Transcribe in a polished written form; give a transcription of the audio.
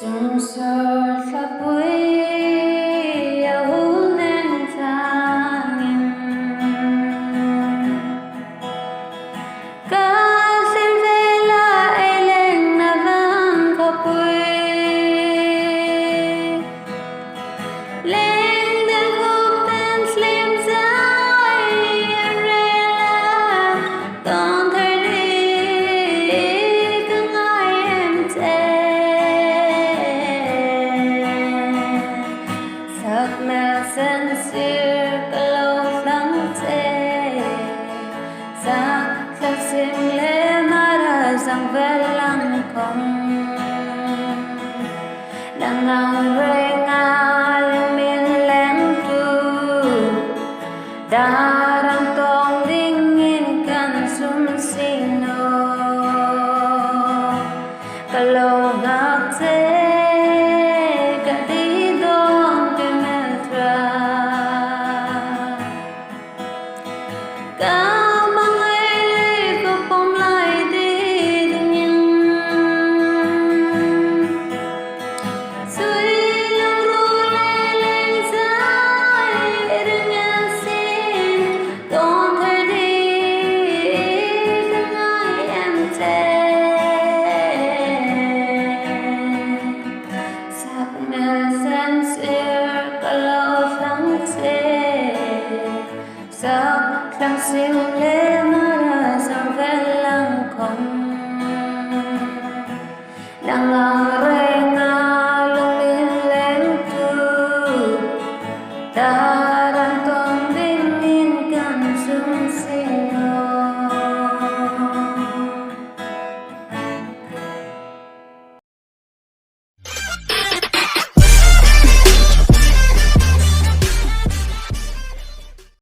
Trong sơ sa bụi yêu nên thang ca xin về lại lên na vang ca bụi lên đến khúc tên slim dài rela còn thấy đi cứ ngại em thế sắc mẹ sen xưa lâu lắng thế sắc sắc sim lệ mà đã rằng về lăng không đang ngang rơi ngang miền lén tu darang tong dingin kan sumsino kalau